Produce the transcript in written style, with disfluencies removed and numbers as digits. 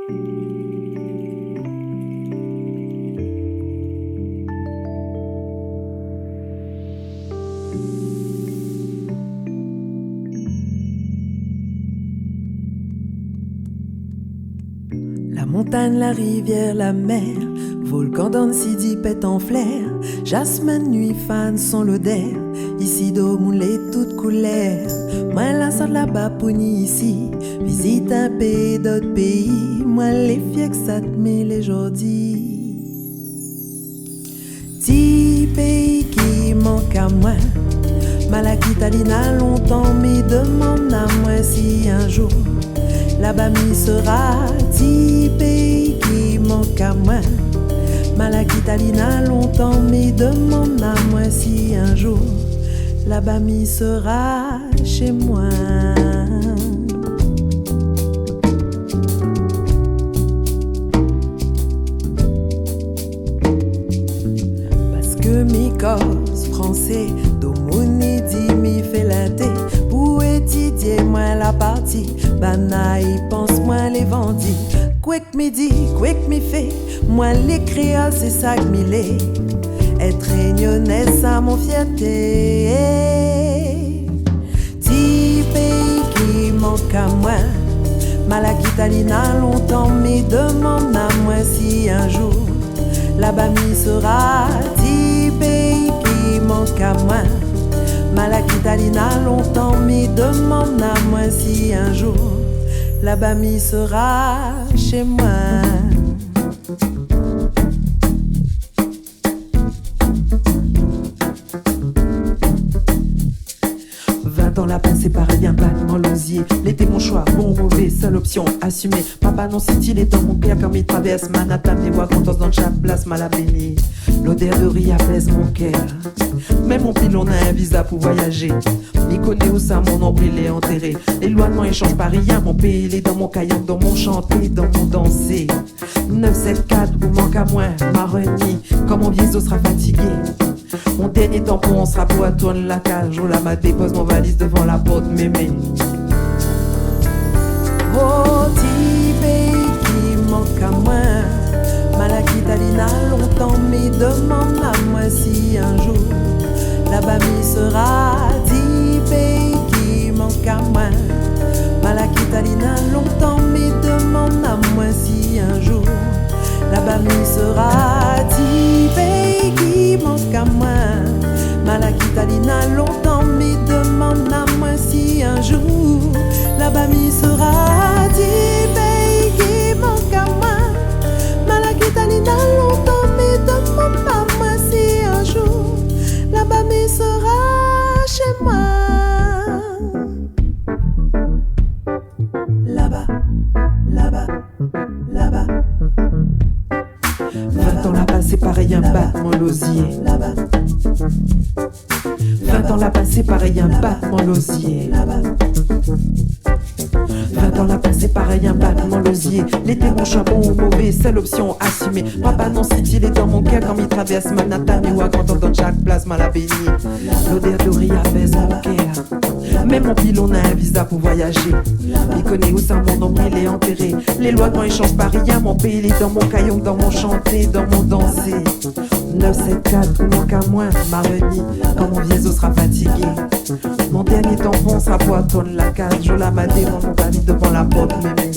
La montagne, la rivière, la mer, volcan d'Ansidi pète en flair. Jasmine, nuit, fan, son l'odeur. Ici d'eau moulée toute couleur. Moi la sort là-bas pour ni ici. Visite un pays d'autres pays. Moi les fiers que ça te met les jourdis. Ti pays qui manque à moi. Malakitalina longtemps mais demande à moi si un jour là-bas m'y sera. Ti pays qui manque à moi. Malakitalina longtemps mais demande à moi si un jour là-bas m'y sera chez moi. Parce que mi cause français d'Omoni dit mi fait la thé pour étudier moi la partie. Banaï pense moi les vendis. Quick me dit, quick me fait. Moi les créoles c'est ça que m'y l'est. Être réunionnais ça mon fierté. Ti pays qui manque à moi. Malakitalina longtemps mais demande à moi si un jour là-bas m'y sera. Ti pays qui manque à moi. Malakitalina longtemps mais demande à moi si un jour là-bas m'y sera chez moi. 20 ans là passé pareil un battement l'osier. L'été mon choix, bon ou mauvais, seule option assumée. Papa non il est dans mon cœur comme il traverse Manhattan. Les voix qu'on danse dans chaque place mal à bénir. L'odeur de riz apaise mon cœur. Même mon pilon a un visa pour voyager. Il connaît où ça, mon nombril est enterré. L'éloignement il change pas rien. Mon pays il est dans mon kayak, dans mon chanté, dans mon dansé. 974 ou manque à moins, ma renie. Quand mon vieillot sera fatigué. Mon dernier tampon, on sera pour à tourner la cage. Oh là, ma dépose mon valise devant la porte, mémé. Oh, ti pays qui manque à moi. Malakitalina longtemps mais demande à moi si un jour là-bas m'y sera. Ti pays qui manque à moi. Malakitalina longtemps mais demande à moi si un jour là-bas m'y sera. Ti pays qui manque à moi. Malakitalina longtemps mais demande à moi si un jour là-bas m'y sera. Ti pays qui manque à moi. Malakitalina longtemps mais demande à moi si un jour là-bas m'y sera chez moi. Là-bas, là-bas, là-bas. 20 ans là-bas c'est pareil un battement l'osier. Là-bas. 20 ans là-bas c'est pareil un battement l'osier. Là-bas. 20 ans là-bas c'est pareil un battement l'osier. L'été mon choix bon ou mauvais, seule option assumée. Papa non il est dans mon cœur quand il traverse Manhattan. Et ouais quand on dans chaque place mal à bénir. L'odeur de riz apaise mon cœur. Même mon pilon a un visa pour voyager. Il connaît où ça mon nombril est enterré. L'éloignement il change pas rien. Mon pays il est dans mon caillon, dans mon chanté, dans mon dansé. 974 ou manque à moins, ma renie. Quand mon vieillot sera fatigué. Mon dernier tampon sera pour attendre la cage. Je la madé dans mon valise devant la porte, mémé.